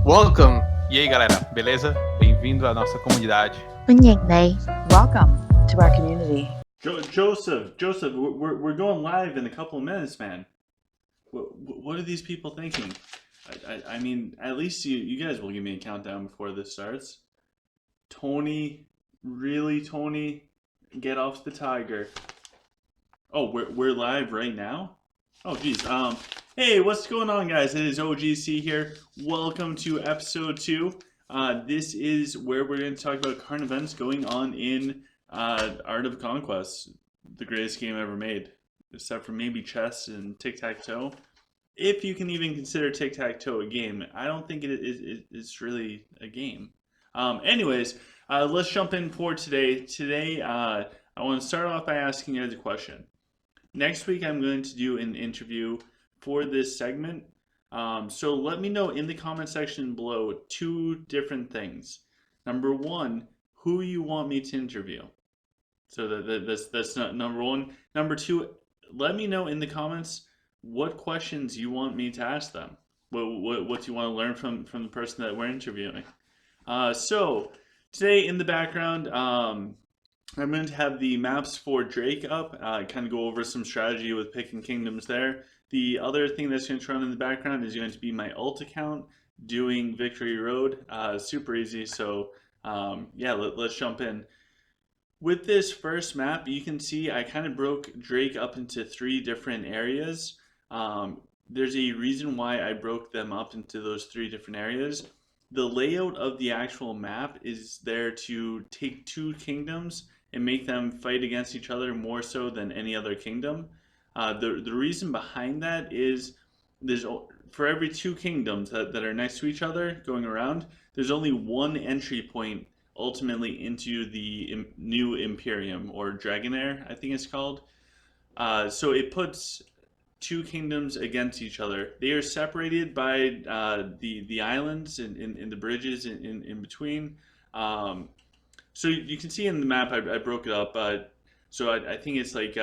Welcome! E aí, galera, beleza? Bem-vindo à nossa comunidade. Welcome to our community. Joseph, we're going live in a couple of minutes, man. What are these people thinking? I mean, at least you guys will give me a countdown before this starts. Tony, really, Tony, get off the tiger. Oh, we're live right now. Oh, geez. Hey, what's going on, guys? It is OGC here. Welcome to episode 2. This is where we're going to talk about current events going on in Art of Conquest, the greatest game ever made, except for maybe chess and tic-tac-toe. If you can even consider tic-tac-toe a game, I don't think it's really a game. Anyways, let's jump in for today. Today, I want to start off by asking you guys a question. Next week, I'm going to do an interview for this segment. So let me know in the comment section below 2 different things. Number 1, who you want me to interview. So that's not number 1. Number 2, let me know in the comments what questions you want me to ask them. What you want to learn from the person that we're interviewing. So today in the background, I'm going to have the maps for Drake up, kind of go over some strategy with picking kingdoms there. The other thing that's going to run in the background is going to be my alt account doing Victory Road. Super easy, so yeah, let's jump in. With this first map, you can see I kind of broke Drake up into 3 different areas. There's a reason why I broke them up into those 3 different areas. The layout of the actual map is there to take 2 kingdoms and make them fight against each other more so than any other kingdom. The reason behind that is there's for every 2 kingdoms that are next to each other going around, there's only 1 entry point ultimately into the new Imperium, or Dragonair, I think it's called. So it puts 2 kingdoms against each other. They are separated by the islands and the bridges in between. So you can see in the map, I broke it up. So I think it's like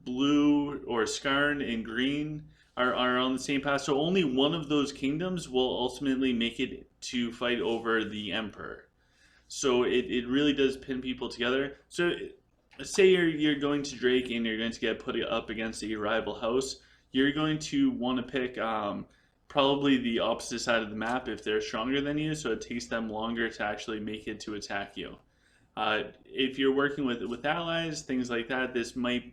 blue or Skarn and green are on the same path. So only one of those kingdoms will ultimately make it to fight over the Emperor. So it really does pin people together. So say you're going to Drake and you're going to get put up against a rival house. You're going to want to pick probably the opposite side of the map if they're stronger than you, so it takes them longer to actually make it to attack you. If you're working with allies, things like that, this might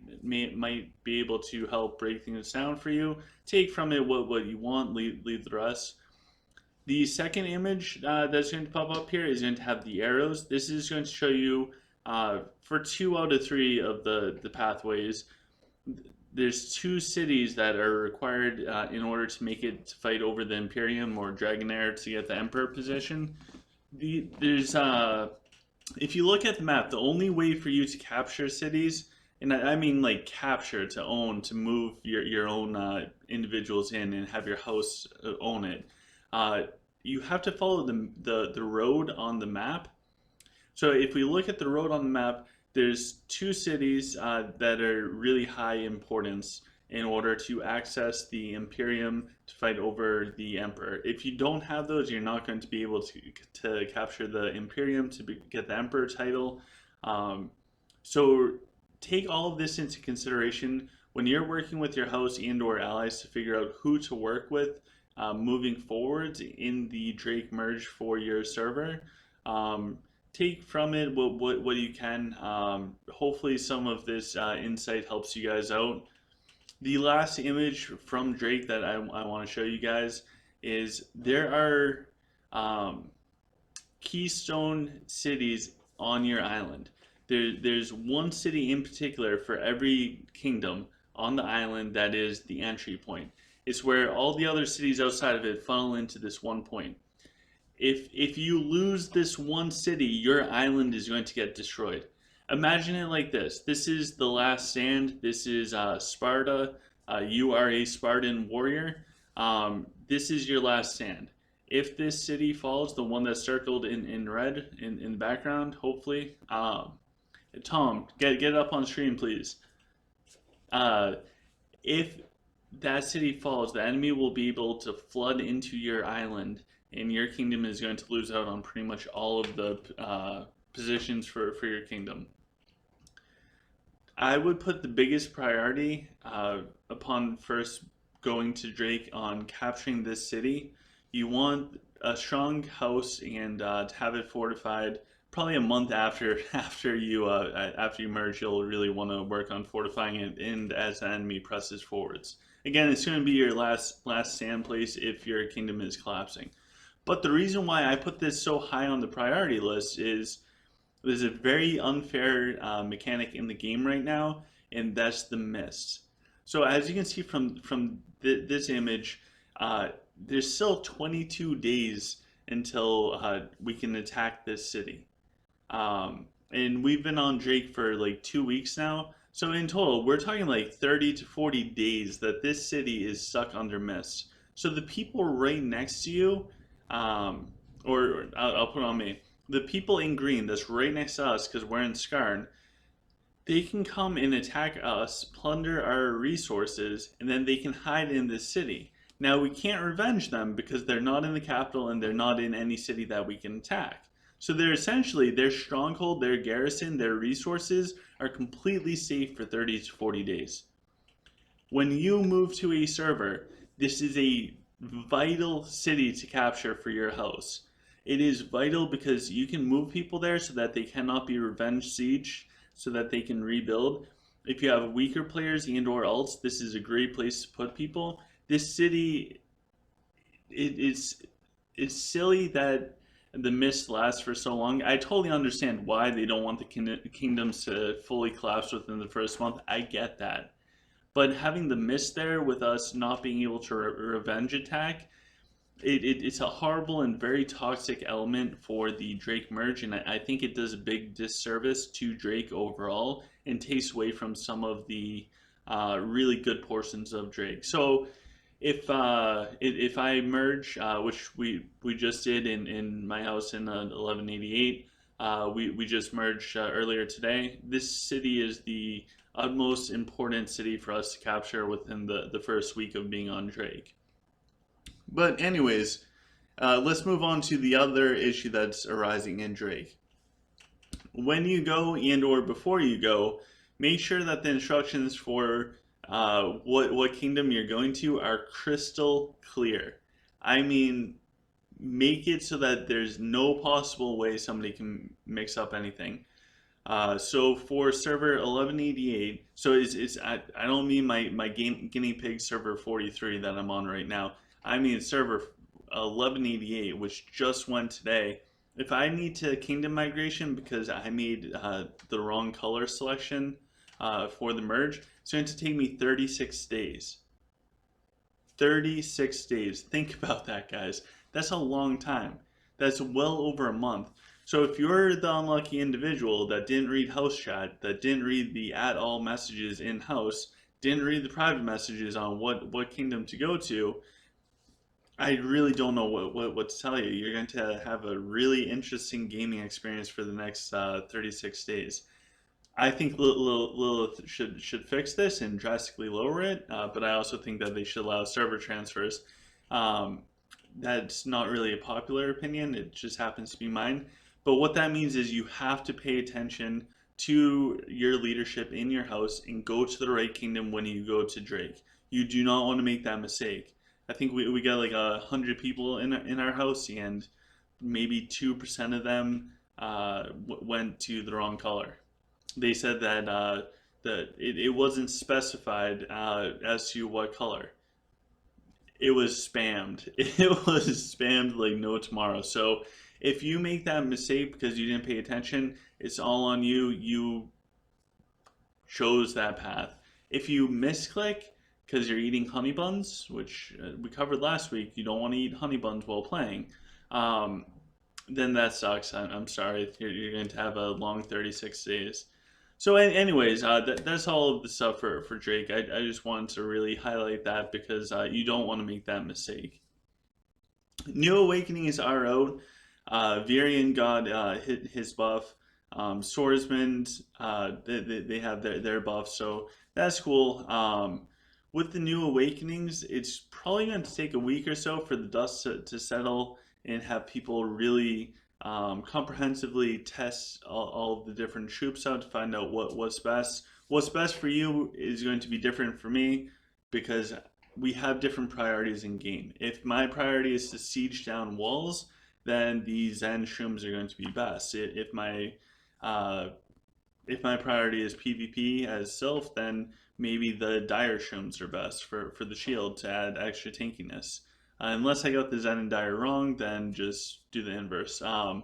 be able to help break things down for you. Take from it what you want, leave the rest. The second image that's going to pop up here is going to have the arrows. This is going to show you for 2 out of 3 of the pathways. There's 2 cities that are required in order to make it to fight over the Imperium or Dragonair to get the Emperor position. There's if you look at the map, the only way for you to capture cities, and I mean like capture, to own, to move your own individuals in and have your house own it, you have to follow the road on the map. So if we look at the road on the map, there's 2 cities that are really high importance in order to access the Imperium to fight over the Emperor. If you don't have those, you're not going to be able to capture the Imperium to get the Emperor title. So take all of this into consideration when you're working with your host and or allies to figure out who to work with moving forward in the Drake merge for your server. Take from it what you can. Hopefully some of this insight helps you guys out. The last image from Drake that I want to show you guys is there are keystone cities on your island. There's one city in particular for every kingdom on the island that is the entry point. It's where all the other cities outside of it funnel into this one point. If you lose this one city, your island is going to get destroyed. Imagine it like this. This is the last stand. This is Sparta. You are a Spartan warrior. This is your last stand. If this city falls, the one that's circled in red in the background, hopefully. Tom, get up on screen, please. If that city falls, the enemy will be able to flood into your island and your kingdom is going to lose out on pretty much all of the positions for your kingdom. I would put the biggest priority upon first going to Drake on capturing this city. You want a strong house and to have it fortified. Probably a month after after you merge, you'll really want to work on fortifying it, and as the enemy presses forwards. Again, it's going to be your last stand place if your kingdom is collapsing. But the reason why I put this so high on the priority list is there's a very unfair mechanic in the game right now, and that's the mist. So as you can see from this image, there's still 22 days until we can attack this city. And we've been on Drake for like 2 weeks now. So in total, we're talking like 30 to 40 days that this city is stuck under mist. So the people right next to you, or I'll put it on me, the people in green that's right next to us because we're in Skarn, they can come and attack us, plunder our resources, and then they can hide in this city. Now we can't revenge them because they're not in the capital and they're not in any city that we can attack. So they're essentially, their stronghold, their garrison, their resources are completely safe for 30 to 40 days. When you move to a server, this is a vital city to capture for your house. It is vital because you can move people there so that they cannot be revenge siege, so that they can rebuild. If you have weaker players and or alts, this is a great place to put people. This city, it's silly that the mist lasts for so long. I totally understand why they don't want the kingdoms to fully collapse within the first month. I get that. But having the mist there with us not being able to revenge attack, it's a horrible and very toxic element for the Drake merge, and I think it does a big disservice to Drake overall and takes away from some of the really good portions of Drake. So if I merge, which we just did in my house in 1188, we just merged earlier today. This city is the utmost important city for us to capture within the first week of being on Drake. But anyways, let's move on to the other issue that's arising in Drake. When you go and or before you go, make sure that the instructions for what kingdom you're going to are crystal clear. I mean, make it so that there's no possible way somebody can mix up anything. So for server 1188, so I don't mean my guinea pig server 43 that I'm on right now. I mean server 1188, which just went today. If I need to kingdom migration because I made the wrong color selection for the merge, it's going to take me 36 days. 36 days. Think about that, guys. That's a long time. That's well over a month. So if you're the unlucky individual that didn't read house chat, that didn't read the at all messages in house, didn't read the private messages on what kingdom to go to, I really don't know what to tell you. You're going to have a really interesting gaming experience for the next 36 days. I think Lilith should fix this and drastically lower it, but I also think that they should allow server transfers. That's not really a popular opinion. It just happens to be mine. But what that means is you have to pay attention to your leadership in your house and go to the right kingdom when you go to Drake. You do not want to make that mistake. I think we got like 100 people in our house, and maybe 2% of them went to the wrong color. They said that it wasn't specified as to what color. It was spammed. It was spammed like no tomorrow. So if you make that mistake because you didn't pay attention, it's all on you. You chose that path. If you misclick because you're eating honey buns, which we covered last week, you don't want to eat honey buns while playing, then that sucks. I'm sorry. You're going to have a long 36 days. So anyways, that's all of the stuff for Drake. I just wanted to really highlight that because you don't want to make that mistake. New Awakenings are out. Varian got his buff. Swordsmen, they have their buff, so that's cool. With the New Awakenings, it's probably going to take a week or so for the dust to settle and have people really comprehensively test all of the different troops out to find out what's best. What's best for you is going to be different for me because we have different priorities in game. If my priority is to siege down walls, then the Zen shrooms are going to be best. Uh, if my priority is PvP as Sylph, then maybe the Dire shrooms are best for the shield to add extra tankiness. Unless I got the Zen and Dire wrong, then just do the inverse. So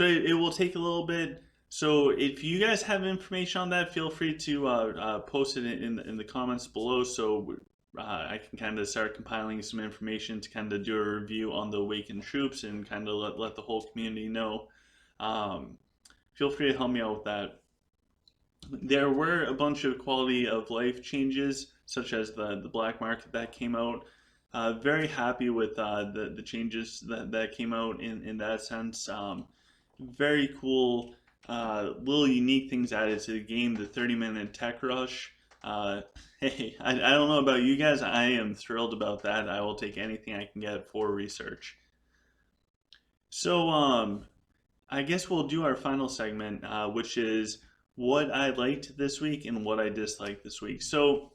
it will take a little bit. So if you guys have information on that, feel free to post it in the comments below. So I can kind of start compiling some information to kind of do a review on the Awaken troops and kind of let the whole community know. Feel free to help me out with that. There were a bunch of quality of life changes, such as the black market that came out. Very happy with the changes that came out in that sense. Very cool, little unique things added to the game. The 30-minute tech rush. Hey, I don't know about you guys. I am thrilled about that. I will take anything I can get for research. So, I guess we'll do our final segment, which is what I liked this week and what I disliked this week. So,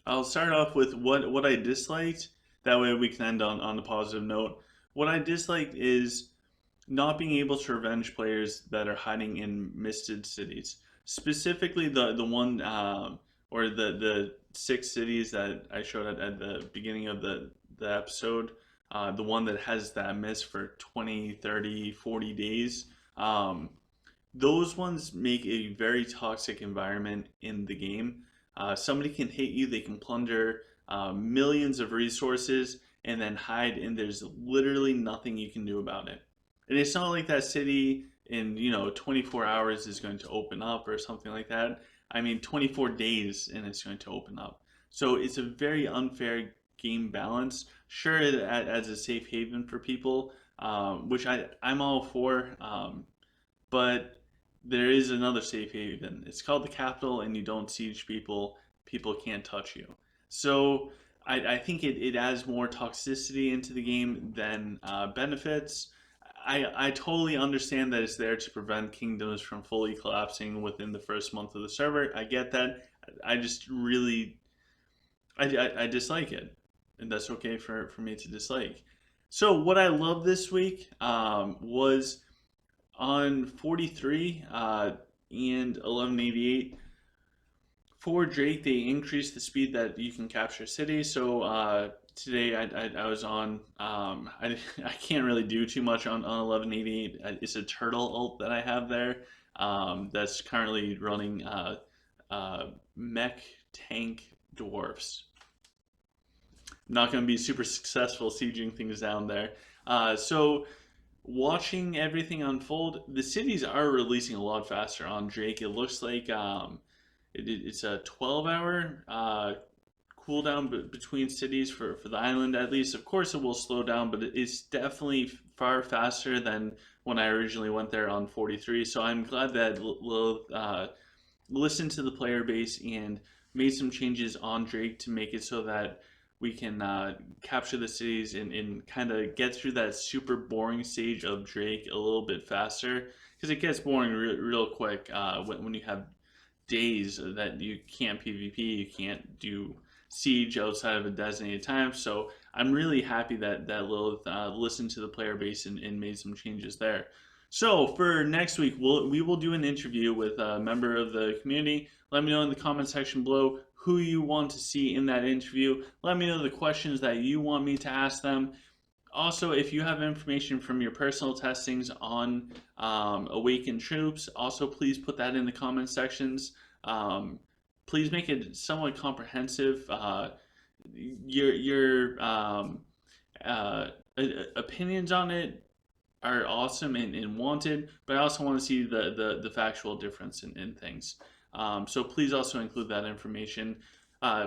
I'll start off with what I disliked. That way we can end on a positive note. What I disliked is not being able to revenge players that are hiding in misted cities. Specifically, the one or the 6 cities that I showed at the beginning of the episode. The one that has that mist for 20, 30, 40 days. Those ones make a very toxic environment in the game. Somebody can hit you, they can plunder millions of resources and then hide, and there's literally nothing you can do about it. And it's not like that city in 24 hours is going to open up or something like that. I mean 24 days and it's going to open up. So it's a very unfair game balance. Sure, it adds a safe haven for people, which I'm all for, but there is another safe haven. It's called the capital, and you don't siege people. People can't touch you. So I think it adds more toxicity into the game than benefits. I totally understand that it's there to prevent kingdoms from fully collapsing within the first month of the server. I get that. I just really, I dislike it. And that's okay for me to dislike. So what I love this week was on 43 and 1188. For Drake, they increased the speed that you can capture cities. So today I was on, I can't really do too much on 1188. It's a turtle ult that I have there that's currently running mech tank dwarfs. Not going to be super successful sieging things down there. So watching everything unfold, the cities are releasing a lot faster on Drake. It looks like it's a 12-hour cooldown between cities for the island at least. Of course it will slow down, but it's definitely far faster than when I originally went there on 43. So I'm glad that Lilith listened to the player base and made some changes on Drake to make it so that we can capture the cities and kind of get through that super boring stage of Drake a little bit faster, because it gets boring real quick when you have days that you can't PvP, you can't do siege outside of a designated time. So I'm really happy that Lilith listened to the player base and made some changes there. So for next week, we will do an interview with a member of the community. Let me know in the comment section below who you want to see in that interview. Let me know the questions that you want me to ask them. Also, if you have information from your personal testings on Awaken troops, also please put that in the comment sections. Please make it somewhat comprehensive. Your opinions on it are awesome and wanted, but I also want to see the factual difference in things. So please also include that information.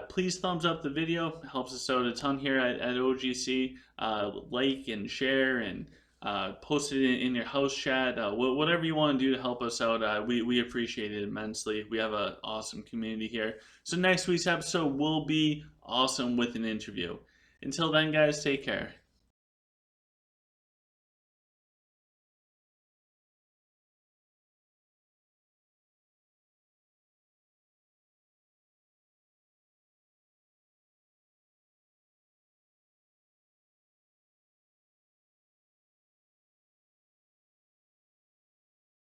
Please thumbs up the video. It helps us out a ton here at OGC. Like and share and post it in your house chat. Whatever you want to do to help us out, we appreciate it immensely. We have an awesome community here. So next week's episode will be awesome with an interview. Until then, guys, take care.